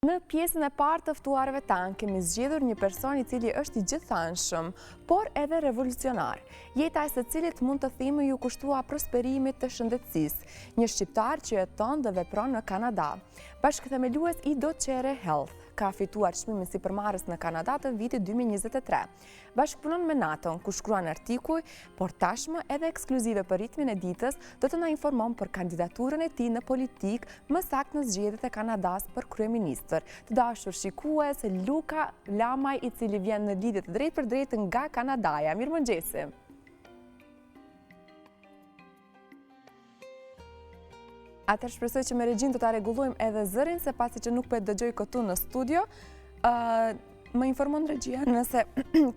Në pjesën e parë të ftuarëve tanë kemi zgjedhur një person i cili është i gjithanshëm, por edhe revolucionar. Jeta e secilit mund të thimë ju kushtua prosperimit të shëndetësisë, një shqiptar që jeton dhe vepron në Kanada. Bashkëthemelues i doCERE Health ka fituar çmimin sipërmarrës në Kanada të vitit 2023. Bashkëpunon me NATO-n, ku shkruan artikuj, por tashmë edhe ekskluzive për ritmin e ditës do të na informon për kandidaturën e tij në politikë, më saktë në zgjedhjet e Kanadas për kryeministër. Të dashur shikues, Luka Lamaj, i cili vjen në lidhje të drejtë për drejtë nga Kanadaja. Mirëmëngjesi. Atër shpresoj që me regjin të ta rregullojmë edhe zërin, se pasi që nuk po e dëgjoj këtu në studio. Më informon regjia nëse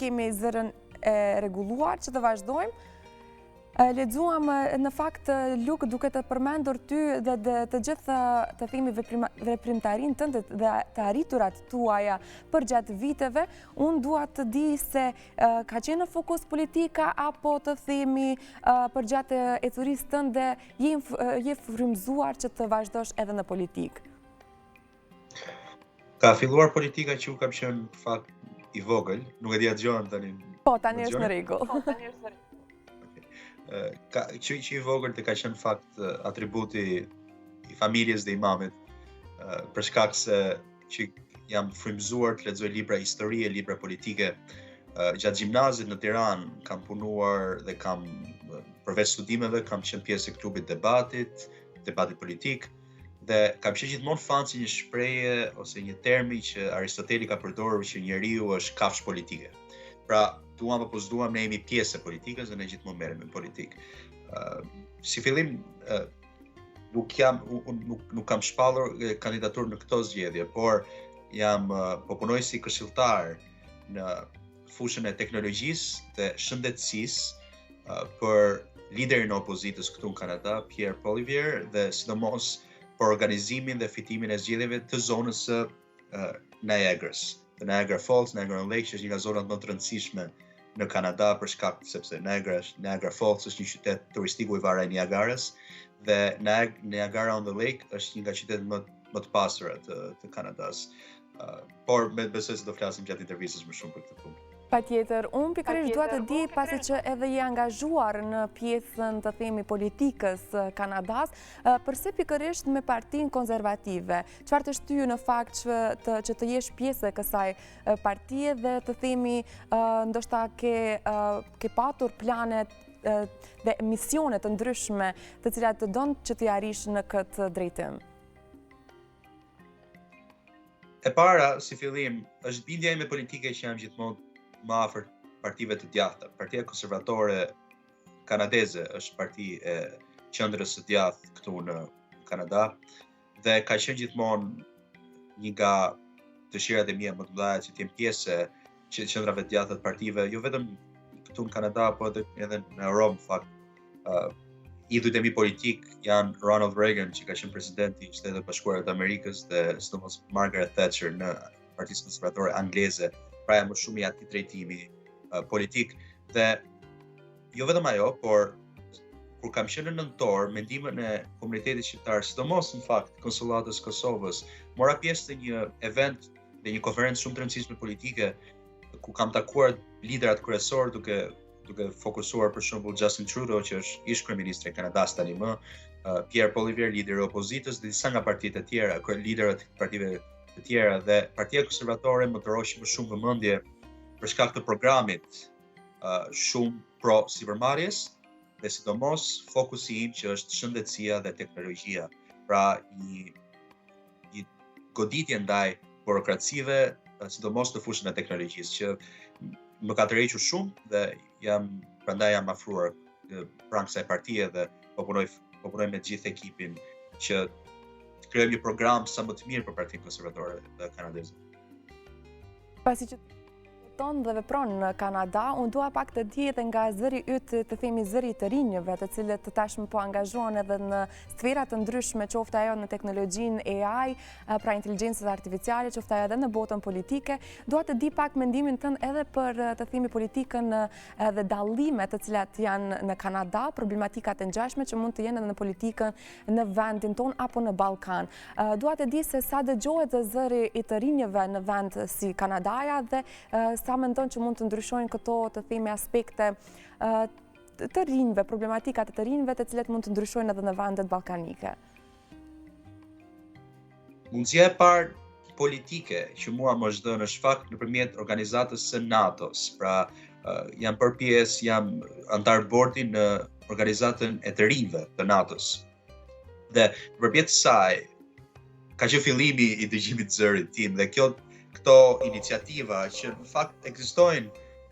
kemi zërin e rregulluar që të vazhdojmë. Lexuam në fakt, Luk, duke të përmendur ty dhe të gjithë të themi veprimtarinë tënde dhe të arriturat tuaja për gjatë viteve, unë dua të di se ka qenë në fokus politika apo të themi për gjatë ecurisë tënde je frymëzuar që të vazhdosh edhe në politikë? Ka filluar politika që u kam qenë fakt i vogël, nuk e di atë gjën tani. Po, tani është në rregull. Që i vogël të ka qenë fakt atributi i familjes dhe imamit, për shkak se që jam frymëzuar të lexoj libra historie, libra politike. Gjatë gjimnazit në Tiranë kam punuar dhe përveç studimeve, kam qenë pjesë e klubit debatit politik, dhe kam qenë gjithmonë fan si një shprehje ose një termi që Aristoteli ka përdorur, që njeriu është kafshë politike. Pra, duam apo s'duam, ne jemi pjesë e politikës dhe ne gjithmonë merremi me politikë. Si fillim, nuk kam shpallur kandidaturë në këto zgjedhje, por po punoj si këshilltar në fushën e teknologjisë dhe shëndetësisë për liderin e opozitës këtu në Kanada, Pierre Poilievre, dhe sidomos për organizimin dhe fitimin e zgjedhjeve të zonës së Niagarës. Niagara Falls, Niagara on Lake, që është një nga zonat më të rëndësishme në Kanada për shkak sepse Niagara Falls është një qytet turistiku i varaj Niagarës, dhe Niagara on the Lake është një nga qytetet më të pasura të Kanadas. Por besoj se do flasim gjatë intervistës më shumë për këtë punë. Patjetër, unë pikërisht dua të di, pasi që edhe je angazhuar në pjesën të themi politikës Kanadas, përse pikërisht me partinë konservative? Çfarë të shtyju në fakt që të jesh pjesë e kësaj partie dhe të themi ndoshta ke patur planet dhe misione të ndryshme të cilat të don që t'i arrish në këtë drejtim? E para, si fillim, është bindja ime politike që jam gjithmonë më afër partive të djathta. Partia Konservatore Kanadeze është parti e qendrës së djathtë këtu në Kanada, dhe ka qenë gjithmonë një nga dëshirat e mia më të mëdha që të jem pjesë e qendrave të djathta të partive, jo vetëm këtu në Kanada, por edhe në Europë, në fakt. Idhujt e mi politik janë Ronald Reagan, që ka qenë presidenti i Shtetet Bashkuara të Amerikës, dhe sidomos Margaret Thatcher në Partisë Konservatore Angleze. Pra jam më shumë i atij drejtimi politik, dhe jo vetëm ajo, por kur kam qenë në nëntor, mendimin e komunitetit shqiptar, sidomos në fakt konsullatës Kosovës, mora pjesë në një event dhe një konferencë shumë të rëndësishme politike, ku kam takuar liderat kryesorë duke fokusuar për shembull Justin Trudeau, që është ish kryeministri i Kanadas tani më, Pierre Poilievre, lideri i opozitës, dhe disa nga partitë e tjera, liderët e partive të tjera, dhe Partia Konservatore më tërhoqi më shumë vëmendje për shkak të programit shumë pro sipërmarrjes, dhe sidomos fokusi im që është shëndetësia dhe teknologjia. Pra një goditje ndaj burokracive, sidomos në fushën e teknologjisë, që më ka tërhequr shumë, dhe prandaj jam afruar pranë kësaj partie dhe po punoj me gjithë ekipin që të krijojmë një program sa më të mirë për Partinë Konservatore dhe Kanadeze. Pasi që jeton dhe vepron në Kanada, unë dua pak të di edhe nga zëri yt, të themi zëri të rinjëve, të cilët tashmë po angazhohen edhe në sfera të ndryshme, qoftë ajo në teknologjinë AI, pra inteligjencës artificiale, qoftë ajo edhe në botën politike. Dua të di pak mendimin tënd edhe për të themi politikën dhe dallimet të cilat janë në Kanada, problematikat e ngjashme që mund të jenë edhe në politikën në vendin ton apo në Ballkan. Dua të di se sa dëgjohet zëri i të rinjëve në vend si Kanadaja dhe sa mendon që mund të ndryshojnë këto të themi aspekte të rinjve, problematikat të rinjve të cilet mund të ndryshojnë edhe në vendet ballkanike. Mundësia e parë politike që mua më është dhënë është fakt nëpërmjet organizatës së NATO-s. Pra, jam bërë pjesë, jam antar bordi në organizatën e të rinjve të NATO-s. Dhe nëpërmjet saj ka qenë fillimi i dëgjimit të zërit tim dhe këto iniciativa që në fakt ekzistojnë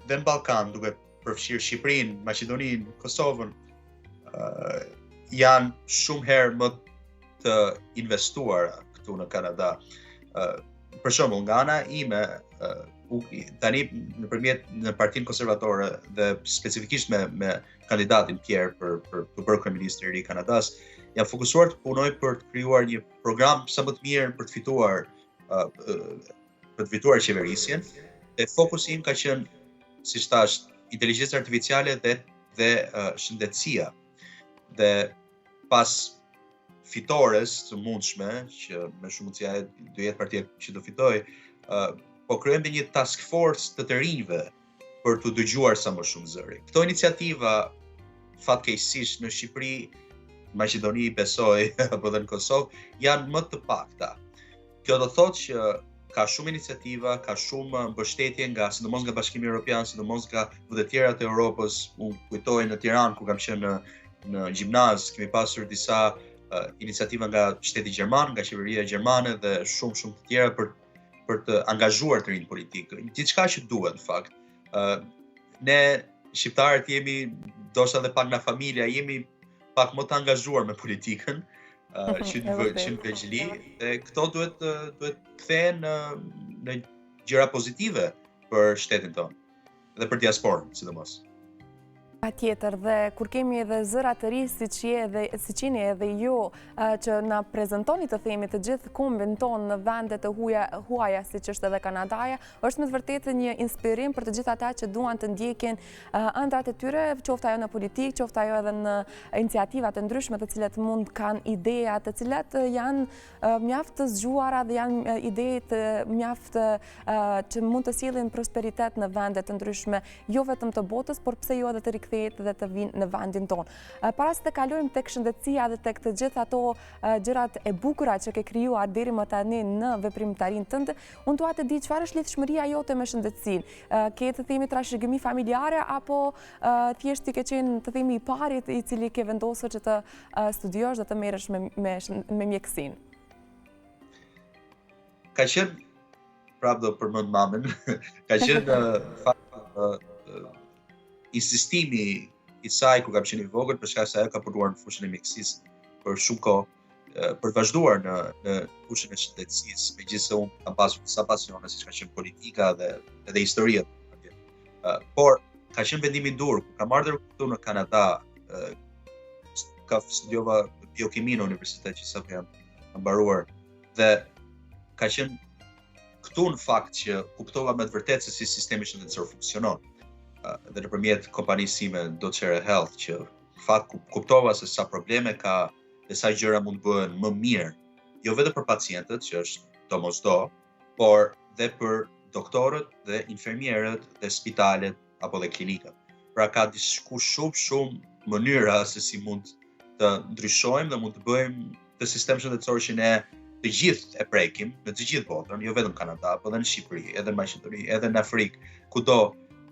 dhe në Ballkan, duke përfshirë Shqipërinë, Maqedoninë, Kosovën, janë shumë herë më të investuara këtu në Kanada. Për shembull, nga ana ime, tani në Partinë Konservatore dhe specifikisht me kandidatin Pierre për të bërë kryeministër i ri i Kanadas, jam fokusuar të punoj për të krijuar një program sa më të mirë për të fituar qeverisjen. E fokusi im ka qenë, siç thash, inteligjenca artificiale dhe shëndetësia. Dhe pas fitores të mundshme, që me shumë mundësia do jetë partia që do fitoj, po kryejmë një task force të rinjve për të dëgjuar sa më shumë zëri. Këto iniciativa fatkeqësisht në Shqipëri, Maqedoni, besoj, apo dhe në Kosovë, janë më të pakta. Kjo do thotë që ka shumë iniciativa, ka shumë mbështetje sidomos nga Bashkimi Evropian, sidomos nga vendet tjera të Europës. Unë kujtoj në Tiranë, ku kam qenë në gjimnaz, kemi pasur disa iniciativa nga shteti gjerman, nga qeveria gjermane dhe shumë të tjera për të angazhuar të rinj politikë. Gjithçka që duhet në fakt. Ne shqiptarët jemi, ndoshta edhe pak nga familja, jemi pak më të angazhuar me politikën që në veçli, dhe këto duhet kthehen në gjëra pozitive për shtetin tonë dhe për diasporën, sidomos. Patjetër, dhe kur kemi edhe zëra të ri siç jeni edhe ju që na prezantoni të themi të gjithë kombin tonë në vende të huaja siç është edhe Kanadaja, është me të vërtetë një inspirim për të gjithë ata që duan të ndjekin ëndrat e tyre, qoftë ajo në politikë, qoftë ajo edhe në iniciativa të ndryshme të cilat mund kanë ideja të cilat janë mjaft të zgjuara dhe janë ide të mjaft që mund të sjellin prosperitet në vende të ndryshme, jo vetëm të botës, por pse jo edhe të dhe të vinë në vendin tonë. Para se të kalojmë tek shëndetësia dhe tek të gjitha ato gjërat e bukura që ke krijuar deri më tani në veprimtarinë tënde, unë dua të di çfarë është lidhshmëria jote me shëndetësinë. Ke të themi trashëgimi familjare apo thjesht ti ke qenë të themi i parit i cili ke vendosur që të studiosh dhe të merresh me mjekësinë? Ka qenë, prapë do përmend mamën, ka qenë insistimi i saj kur kam qenë i vogël, për shkak se ajo ka punuar në fushën e mjekësisë për shumë kohë, për të vazhduar në fushën e shëndetësisë, megjithëse unë kam pasur disa pasione siç ka qenë politika dhe historia. Por ka qenë vendim i dur, kur kam ardhur këtu në Kanada, ka studiova biokimi në universitet që sapo jam mbaruar, dhe ka qenë këtu në fakt që kuptova me të vërtetë se si sistemi shëndetësor funksionon. Dhe nëpërmjet kompanisë sime Docere Health, që fakt kuptova se sa probleme ka dhe sa gjëra mund të bëhen më mirë, jo vetëm për pacientët, që është domosdo, por dhe për doktorët dhe infermierët dhe spitalet apo dhe klinikat. Pra ka shumë mënyra se si mund të ndryshojmë dhe mund të bëjmë të sistem shëndetësor që ne të gjithë e prekim në të gjithë botën, jo vetëm Kanada, por edhe në Shqipëri, edhe në Maqedoni, edhe në Afrikë, kudo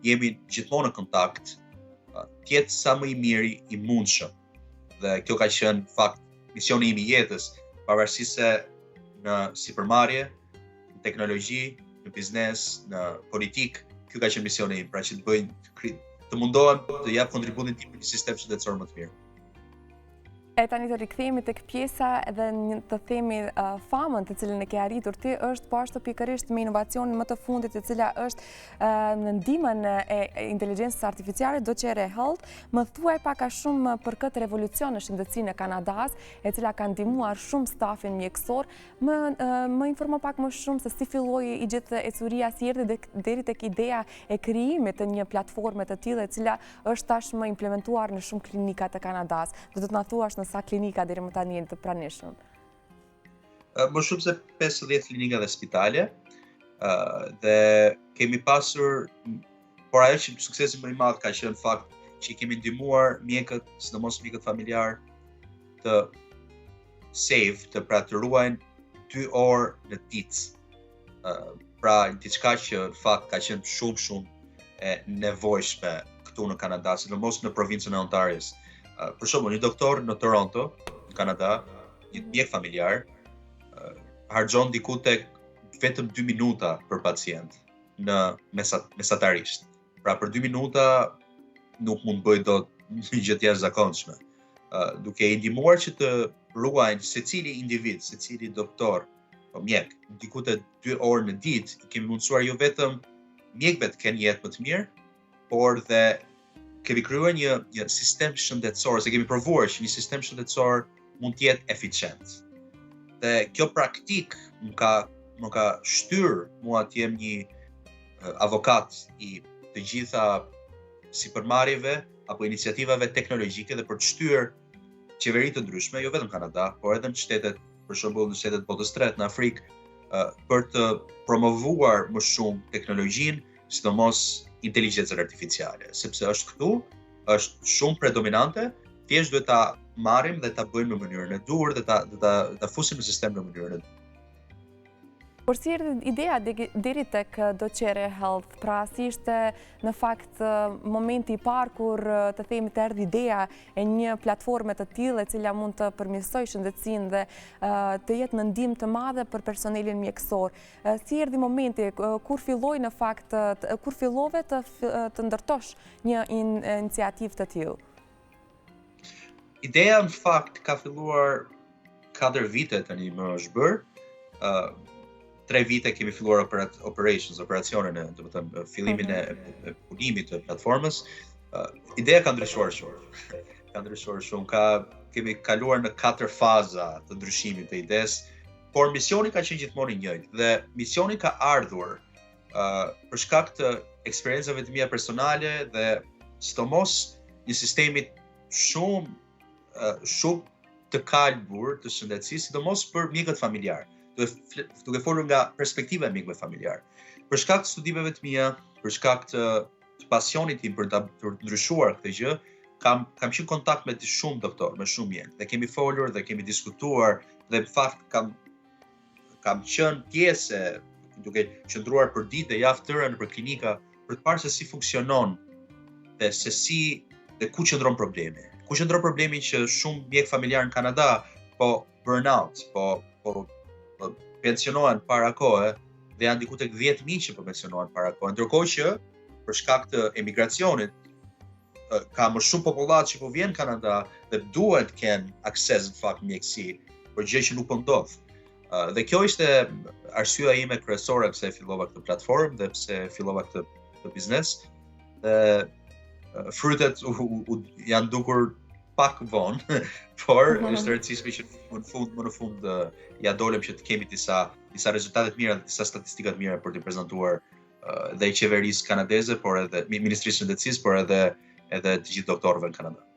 jemi gjithmonë në kontakt, tjetë sa më i miri i mundshëm. Dhe kjo ka qenë fakt misioni im i jetës, pavarësisht se në sipërmarrje, në teknologji, në biznes, në politik, kjo ka qenë misioni im, pra që të mundohem të jap kontributin tim në një sistem shëndetësor më të mirë. E tani të rikthehemi tek pjesa edhe të themi famën të cilën e ke arritur ti është po ashtu pikërisht me inovacionin më të fundit e cila është në ndihmën e inteligjencës artificiale Docere Health. Më thuaj pak a shumë për këtë revolucion në shëndetësinë e Kanadas, e cila ka ndihmuar shumë stafin mjekësor. Më informo pak më shumë se si filloi i gjithë ecuria, si erdhi deri tek ideja e krijimit të një platforme të tillë e cila është tashmë implementuar në shumë klinika të Kanadas. Do të na thuash në sa klinika deri më tani të pranishëm? Më shumë se 50 klinika dhe spitale, dhe kemi pasur, por ajo që suksesi më i madh ka qenë fakt që kemi ndihmuar mjekët, sidomos mjekët familjar, të të të ruajnë 2 orë në ditë. Pra diçka që në fakt ka qenë shumë e nevojshme këtu në Kanada, sidomos në provincën e Ontarios. Për shembull, një doktor në Toronto, në Kanada, një mjek familjar, harxhon diku tek vetëm 2 minuta për pacient në mesatarisht. Pra për 2 minuta nuk mund bëj dot një gjë të jashtëzakonshme. Duke i ndihmuar që të ruajnë secili individ, secili doktor, o mjek, diku te 2 orë në ditë, kemi mundësuar jo vetëm mjekëve të kenë jetë më të mirë, por dhe kemi krijuar një sistem shëndetësor, se kemi provuar që një sistem shëndetësor mund të jetë eficient. Dhe kjo praktik më ka shtyr mua të jem një avokat i të gjitha sipërmarrjeve apo iniciativave teknologjike dhe për të shtyr qeveri të ndryshme, jo vetëm Kanada, por edhe në shtetet, për shembull në shtetet botës së tretë në Afrikë, për të promovuar më shumë teknologjinë, sidomos inteligjencën artificiale, sepse është këtu, është shumë predominante, thjesht duhet ta marrim dhe ta bëjmë në mënyrën e duhur dhe ta fusim në sistem në mënyrën e duhur. Por si erdhi ideja deri tek Docere Health, pra si ishte në fakt momenti i parë kur të themi të erdhi ideja e një platforme të tillë e cila mund të përmirësojë shëndetësinë dhe të jetë në ndihmë të madhe për personelin mjekësor. Si erdhi momenti, kur filloi në fakt, kur fillove të ndërtosh një iniciativë të tillë? Ideja në fakt ka filluar 4 vite tani më është bërë. 3 vite kemi filluar operacionin, do të thënë fillimin e punimit të platformës. Ideja ka ndryshuar shumë. Kemi kaluar në 4 faza të ndryshimit të idesë, por misioni ka qenë gjithmonë i njëjtë dhe misioni ka ardhur për shkak të eksperiencave të mia personale dhe sidomos një sistemi shumë të kalbur të shëndetësisë, sidomos për mjekët familjar. Duke folur nga perspektiva e mjekëve familjar. Për shkak të studimeve të mia, për shkak të pasionit tim për të ndryshuar këtë gjë, kam qenë në kontakt me shumë doktor, me shumë mjekë, dhe kemi folur dhe kemi diskutuar dhe në fakt kam qenë pjesë duke qëndruar për ditë dhe javë tëra nëpër klinika për të parë se si funksionon dhe ku qëndron problemi. Ku qëndron problemi që shumë mjekë familjar në Kanada po burnout, po pensionohen para kohë dhe janë diku tek 10.000 që po pensionohen para kohë, ndërkohë që për shkak të emigracionit ka më shumë popullat që po vjen në Kanada dhe duhet të kenë akses në fakt mjekësi, por gjë që nuk po ndodh. Dhe kjo ishte arsyeja ime kryesore pse fillova këtë platformë dhe pse fillova këtë biznes. Dhe frytet janë dukur pak vonë, por është rëndësishme që më në fund ja dolem që të kemi disa rezultate të mira dhe disa statistika të mira për të prezantuar dhe i qeverisë kanadeze, por edhe Ministrisë së Shëndetësisë, por edhe të gjithë doktorëve në Kanada.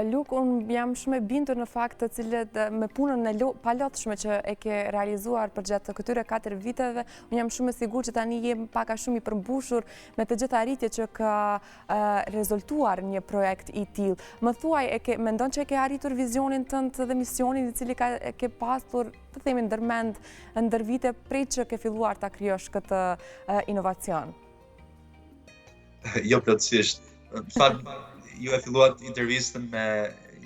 Luk, unë jam shumë e bindur në fakt të cilët me punën e palotshme që e ke realizuar për gjatë këtyre 4 viteve, unë jam shumë e sigurt që tani jem pak a shumë i përmbushur me të gjitha arritjet që ka rezultuar një projekt i tillë. Më thuaj, mendon që e ke arritur vizionin tënd dhe misionin i cili ke pasur, të themi ndër vite prej që ke filluar ta krijosh këtë inovacion? Jo plotësisht. Në fakt, ju e filluat intervistën me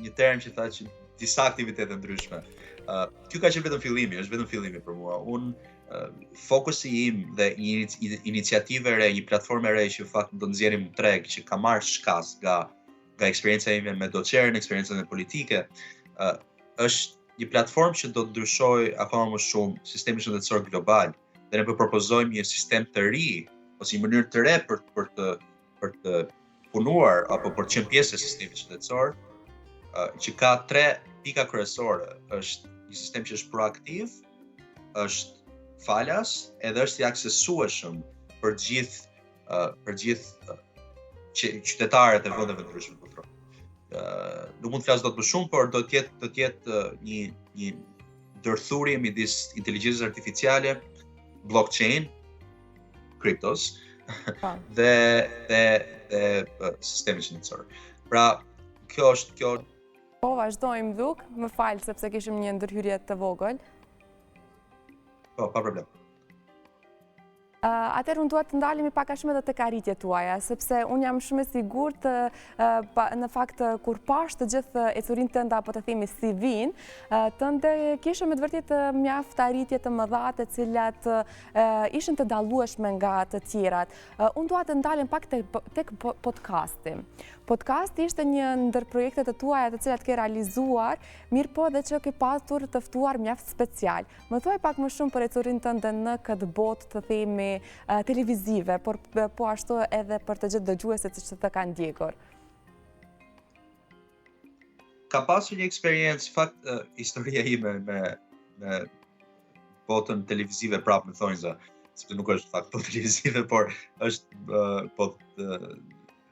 një term që tha që disa aktivitete ndryshme. Ky ka qenë vetëm fillimi, është vetëm fillimi për mua. Fokusi im dhe një iniciativë re, një platformë re që fakt do nxjerrim treg që ka marrë shkas nga nga eksperienca ime me doçerën, eksperiencën e politike, është një platformë që do të ndryshojë akoma më shumë sistemin shëndetësor global. Dhe ne po propozojmë një sistem të ri ose një mënyrë të re për të punuar apo për të qenë pjesë e sistemit shëndetësor, që ka 3 pika kryesore. Është një sistem që është proaktiv, është falas, edhe është i aksesueshëm për gjithë qytetarët e vendeve ndryshme botërore. Nuk mund të flas dot më shumë, por do të jetë një ndërthurje midis inteligjencës artificiale, blockchain, kriptos dhe sistemi shëndetësor. Pra, kjo. Po, vazhdojmë duk, më falë sepse kishim një ndërhyrje të vogël. Po, pa problem. Atëherë unë duhet të ndalemi pak a shumë edhe tek arritjet tuaja, sepse unë jam shumë e sigurt në fakt kur pash të gjithë ecurinë tënde apo të themi CV-n, tënde kishe me të vërtetë mjaft arritje të mëdha të cilat ishin të dallueshme nga të tjerat. Unë dua të ndalem pak tek podcasti. Podcasti ishte një ndër projektet e tuaja të cilat ke realizuar, mirë po edhe që ke pasur të ftuar mjaft special. Më thuaj pak më shumë për ecurinë tënde në këtë botë të themi televizive, por po ashtu edhe për të gjithë dëgjuesit që të kanë ndjekur. Ka pasur një eksperiencë, fakt, historia ime me botën televizive prapë me thonjza, sepse nuk është fakt po televizive, por është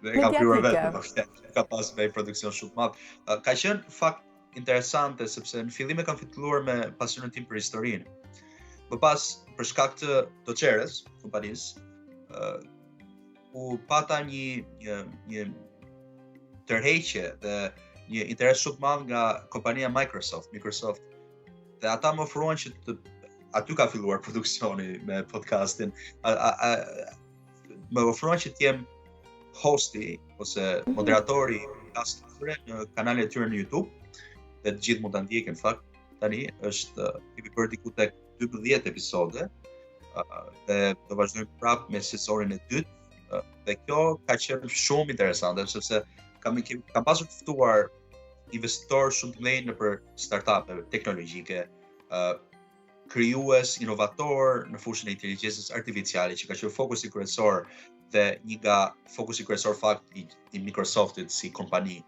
e kam kryuar vetë, ka pasur me produksion shumë të madh. Ka qenë fakt interesante sepse në fillim e kam filluar me pasionin tim për historinë. Më pas, për shkak të doçerës, kompanisë, u pata një tërheqje dhe një interes shumë të madh nga kompania Microsoft. Dhe ata më ofruan që aty ka filluar produksioni me podcastin. Më ofruan që të jem hosti ose moderatori në kanalet e tyre në YouTube, dhe të gjithë mund ta ndjekin fakt. Tani kemi bërë diku tek 12 episode dhe do vazhdojmë prapë me sezonin e dytë, dhe kjo ka qenë shumë interesante sepse kam pasur të ftuar investitorë shumë të mëdhenj nëpër startupe teknologjike, krijues, inovator në fushën e inteligjencës artificiale, që ka qenë fokusi kryesor dhe një nga fokusi kryesor fakt i Microsoftit si kompani.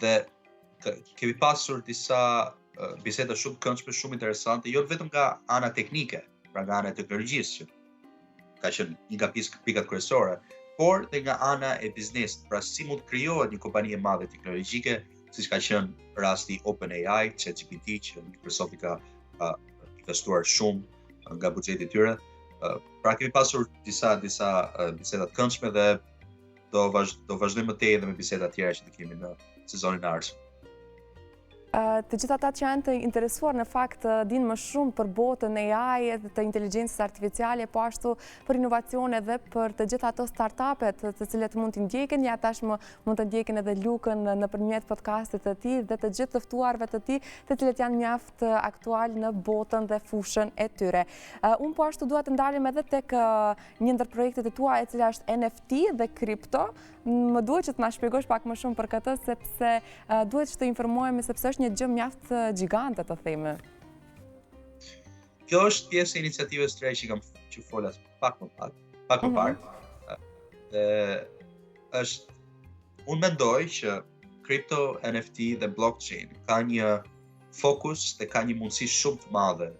Dhe kemi pasur disa biseda shumë të këndshme, shumë interesante, jo vetëm nga ana teknike, pra nga ana e teknologjisë, që ka qenë një nga pikat kryesore, por dhe nga ana e biznesit, pra si mund të krijohet një kompani e madhe teknologjike, siç ka qenë rasti OpenAI, ChatGPT, që Microsoft ka investuar shumë nga buxheti i tyre. Pra kemi pasur disa biseda të këndshme dhe do vazhdojmë më tej edhe me biseda të tjera që të kemi në sezonin e ardhshëm. Të gjithë ata që janë të interesuar në fakt dinë më shumë për botën e AI dhe të inteligjencës artificiale, po ashtu për inovacione dhe për të gjithë ato startupet të cilët mund të ndjekin, ja tashmë mund të ndjekin edhe Lukën nëpërmjet podcastit të tij dhe të gjithë të ftuarve të tij, të cilët janë mjaft aktual në botën dhe fushën e tyre. Unë po ashtu dua të ndalim edhe tek një ndër projektet e tua e cila është NFT dhe kripto. Më duhet që të na shpjegosh pak më shumë për këtë, sepse duhet që të informohemi sepse është një gjë mjaft gjigante, të themi. Kjo është pjesë e iniciativës së re që folas pak më parë. Unë mendoj që kripto, NFT dhe blockchain ka një fokus dhe ka një mundësi shumë të madhe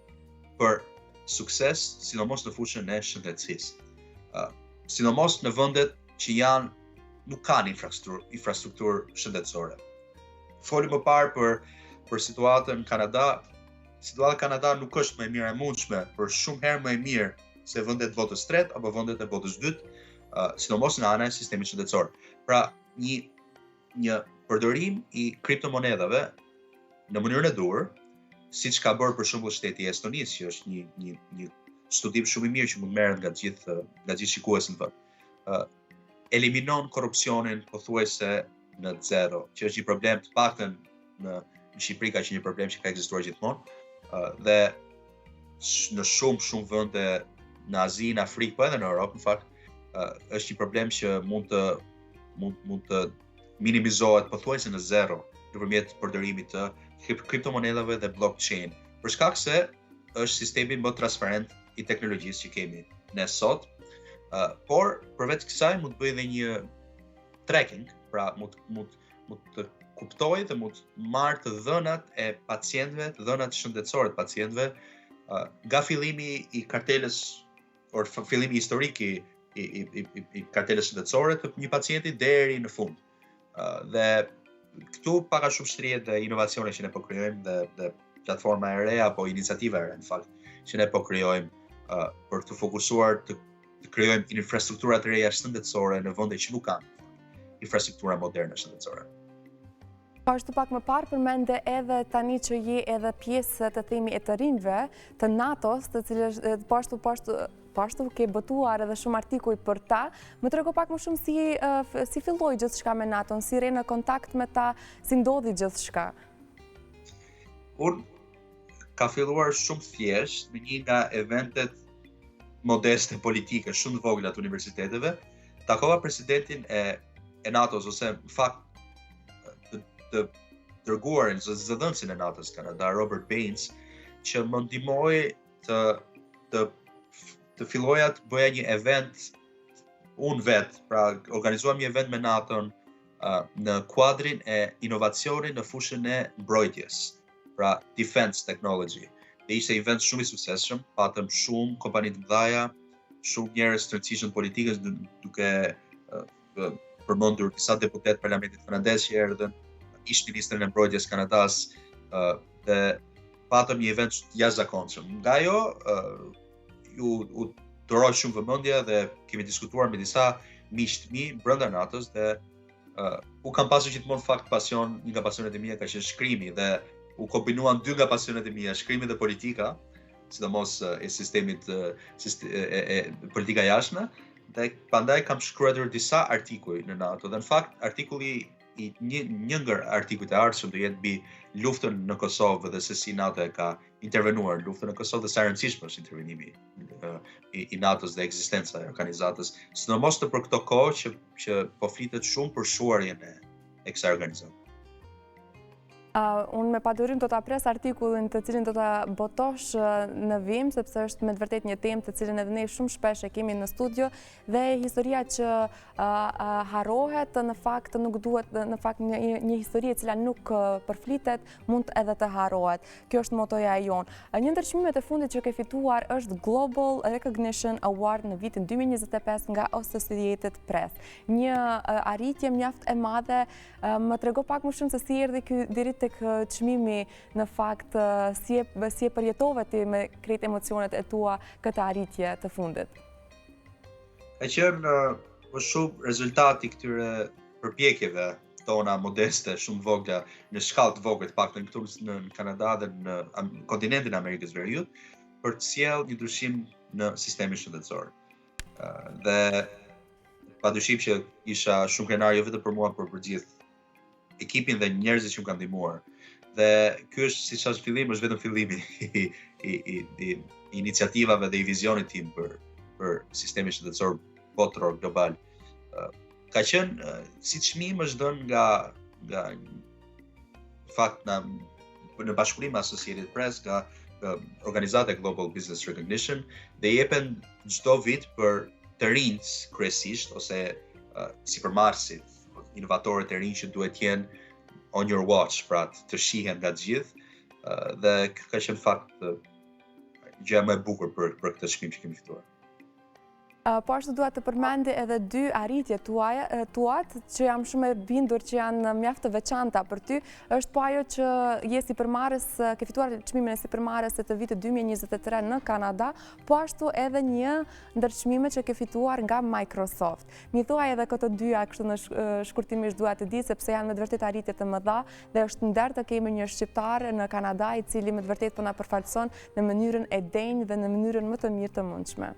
për sukses, sidomos në fushën e shëndetësisë. Sidomos në vendet që nuk kanë infrastrukturë shëndetësore. Foli më parë për situatën në Kanada. Situata në Kanada nuk është më e mirë e mundshme, por shumë herë më e mirë se vendet botës tretë apo vendet e botës dytë, sidomos nga ana e sistemit shëndetësor. Pra, një përdorim i kriptomonedhave në mënyrën e duhur, siç ka bërë për shembull shteti i Estonisë, që është një studim shumë i mirë që mund merret nga gjithë shikuesit në vend. Eliminon korrupsionin pothuajse në zero, që është një problem të paktën në Shqipëri ka qenë një problem që ka ekzistuar gjithmonë, dhe në shumë vende në Azi, në Afrikë, po edhe në Europë, në fakt, është një problem që mund të minimizohet pothuajse në zero nëpërmjet përdorimit të kriptomonedhave dhe blockchain. Për shkak se është sistemi më transparent i teknologjisë që kemi ne sot, por përveç kësaj mund të bëjë edhe një tracking, pra mund të kuptoj dhe mund të marrë të dhënat e pacientëve, të dhënat shëndetësore të pacientëve nga fillimi i kartelës fillimi historik i kartelës shëndetësore të një pacienti deri në fund. Dhe këtu paka shumë shtrihet dhe inovacione që ne po krijojmë dhe platforma e re apo iniciativa e re në fakt që ne po krijojmë për të fokusuar të krijojmë infrastruktura të reja shëndetësore në vende që nuk kanë infrastruktura moderne shëndetësore. Ashtu pak më parë përmende edhe tani që je edhe pjesë të themi e të rinjve të NATO-s, të cilës pashtu ke botuar edhe shumë artikuj për ta. Më trego pak më shumë si filloi gjithçka me NATO-n, si re në kontakt me ta, si ndodhi gjithçka. Ka filluar shumë thjesht me një nga eventet modeste politike shumë të vogla të universiteteve, takova presidentin e NATO-s ose në fakt të dërguarin zëdhënësin e NATO-s Kanada, Robert Baines, që më ndihmoi të filloja të bëja një event unë vetë, pra organizuam një event me NATO-n në kuadrin e inovacionit në fushën e mbrojtjes, pra defense technology. Dhe ishte event shumë i suksesshëm, patëm shumë kompani të mëdha, shumë njerëz të rëndësishëm politikës, duke përmendur disa deputet parlamentit kanadez që erdhën, ish ministrin e mbrojtjes Kanadas, dhe patëm një event jashtëzakonshëm. Nga ajo u doroj shumë vëmendje dhe kemi diskutuar me disa miq të mi brenda NATO-s dhe u kam pasur gjithmonë fakt pasion, një nga pasionet e mia ka qenë shkrimi dhe u kombinuan dy nga pasionet e mia, shkrimi dhe politika, sidomos e sistemit politika jashtme, dhe prandaj kam shkruar disa artikuj në NATO dhe në fakt artikulli një nga artikujt e ardhshëm do jetë mbi luftën në Kosovë dhe se si NATO e ka intervenuar në luftën në Kosovë dhe sa e rëndësishme është intervenimi i NATO-s dhe ekzistenca e organizatës, sidomos për këto kohë që po flitet shumë për shuarjen e kësaj organizate. Unë me padurim do të pres artikullin të cilin do të botosh në vim, sepse është me të vërtet një temë të cilin edhe ne shumë shpesh e kemi në studio dhe historia që harrohet në fakt nuk duhet, në fakt një histori e cila nuk përflitet mund edhe të harrohet. Kjo është motoja e jonë. Një ndër çmimet e fundit që ke fituar është Global Recognition Award në vitin 2025 nga Associated Press. Një arritje mjaft e madhe, më trego pak më shumë se si erdhi ky deri tek çmimi në fakt si e përjetove ti me krejt emocionet e tua këtë arritje të fundit? Ka qenë më shumë rezultati këtyre përpjekjeve tona modeste, shumë vogla, në shkallë të vogël, paktën këtu në Kanada dhe në kontinentin e Amerikës Veriut, për të sjellë një ndryshim në sistemin shëndetësor. Dhe padyshim që isha shumë krenar jo vetëm për mua, por për gjithë ekipin dhe njerëzit që më kanë ndihmuar. Dhe ky është, siç është fillim, është vetëm fillimi i iniciativave dhe i vizionit tim për sistemin shëndetësor botëror global. Ka qenë si çmim është dhënë nga fakt në bashkëpunim me Associated Press, nga organizata Global Business Recognition, dhe jepen çdo vit për të rinjt kryesisht ose sipërmarrësit, inovatorët e rinj që duhet jenë on your watch, pra të shihen nga të gjithë, dhe ka qenë fakt gjëja më e bukur për këtë çmim që kemi fituar. Po ashtu dua të përmendi edhe dy arritje tuat që jam shumë e bindur që janë mjaft të veçanta për ty. Është po ajo që je sipërmarrës, ke fituar çmimin e sipërmarrës të vitit 2023 në Kanada, po ashtu edhe një ndër çmimet që ke fituar nga Microsoft. Mi thuaj edhe këto dyja kështu në shkurtimisht dua të di sepse janë me të vërtet arritje të mëdha dhe është nder të kemi një shqiptar në Kanada i cili me të vërtet po na përfaqëson në mënyrën e denjë dhe në mënyrën më të mirë të mundshme.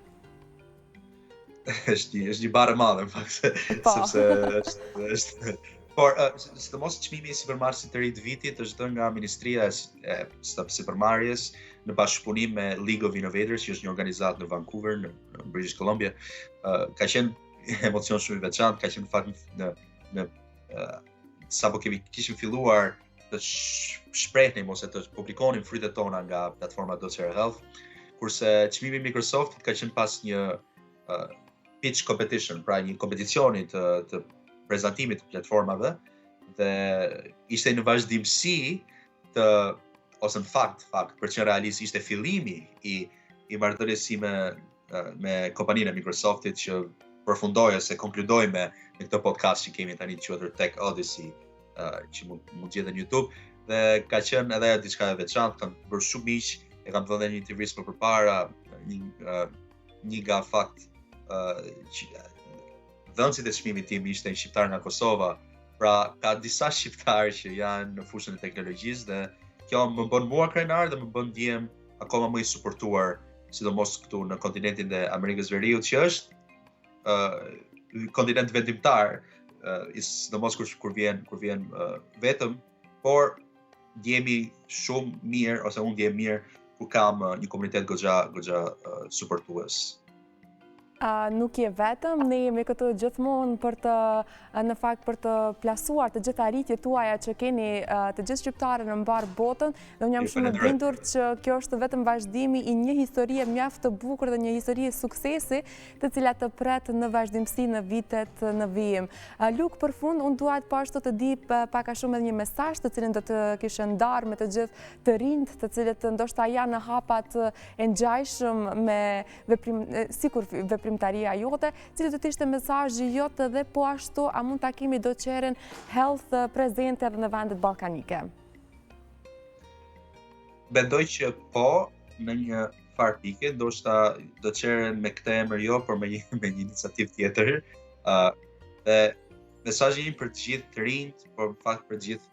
është një barë madhe, në fakt, sepse është... Por, sidomos çmimi i sipërmarrësit të ri të vitit është dhënë nga Ministria e Sipërmarrjes në bashkëpunim me League of Innovators, që është një organizatë në Vancouver, në British Columbia. Ka qenë emocion shumë i veçantë, ka qenë fakt në sapo kishim filluar të shprehnim ose të publikonim frytet tona nga platforma Docere Health, kurse çmimi i Microsoftit ka qenë pas një pitch competition, pra një kompeticioni të prezantimit të platformave, dhe ishte në vazhdimsi ose në fakt, për që realisht ishte fillimi i marrëdhënies me kompaninë e Microsoftit që përfundoi ose konkludoi me këtë podcast që kemi tani quajtur Tech Odyssey, që mund gjeten në YouTube, dhe ka qenë edhe diçka e veçantë, kam bërë shumë miq, e kam dhënë një intervistë më përpara, një nga fakt dhënësit e çmimit tim ishte një shqiptar nga Kosova, pra ka disa shqiptarë që janë në fushën e teknologjisë dhe kjo më bën mua krenar dhe më bën ndjem akoma më i suportuar, sidomos këtu në kontinentin e Amerikës Veriut, që është kontinent vendimtar, sidomos kur vjen vetëm, por ndjemi shumë mirë, ose unë ndjem mirë kur kam një komunitet goxha suportues. Nuk je vetëm, ne jemi këtu gjithmonë për të plasuar të gjitha arritjet tuaja që keni të gjithë shqiptarët në mbar botën, dhe unë jam shumë e bindur që kjo është vetëm vazhdimi i një historie mjaft të bukur dhe një historie suksesi, të cilat të pret në vazhdimsi në vitet në vijim. Luk, për fund, unë duat po ashtu të di pak a shumë edhe një mesazh të cilin do të kishe ndarë me të gjithë të rinjt, të cilët ndoshta janë në hapat e ngjajshëm me veprimtaria jote, cili do të ishte mesazhi jote dhe po ashtu a mund ta kemi Doceren Health prezente edhe në vendet ballkanike? Mendoj që po, në një farë pike, ndoshta Doceren me këtë emër jo, por me një iniciativë tjetër. Dhe mesazhi im për të gjithë të rinjt, por në fakt për të gjithë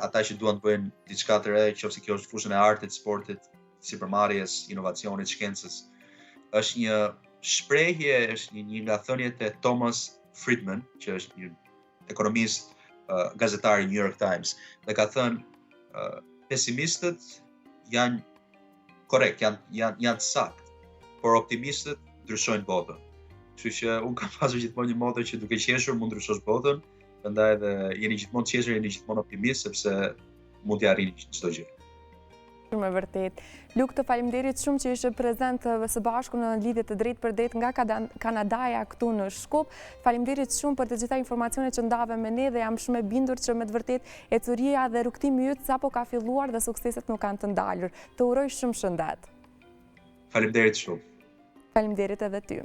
ata që duan të bëjnë diçka të re, qoftë kjo është fushën e artit, sportit, sipërmarrjes, inovacionit, shkencës, është një shprehje, është një nga thënjet e Thomas Friedman, që është një ekonomist, gazetar i New York Times, dhe ka thënë pesimistët janë korrekt, janë sakt, por optimistët ndryshojnë botën. Kështu që unë kam pasur gjithmonë një moto që duke qeshur mund ndryshosh botën, prandaj edhe jeni gjithmonë qeshur, jeni gjithmonë optimist, sepse mund t'i arrini çdo gjë. Shumë e vërtet. Luk, të faleminderit shumë që ishe prezent së bashku në lidhje të drejtë për drejtë nga Kanadaja këtu në Shkup. Faleminderit shumë për të gjitha informacionet që ndave me ne dhe jam shumë e bindur që me të vërtet ecuria dhe rrugtimi yt sapo ka filluar dhe sukseset nuk kanë të ndalur. Të uroj shumë shëndet. Faleminderit shumë. Faleminderit edhe ty.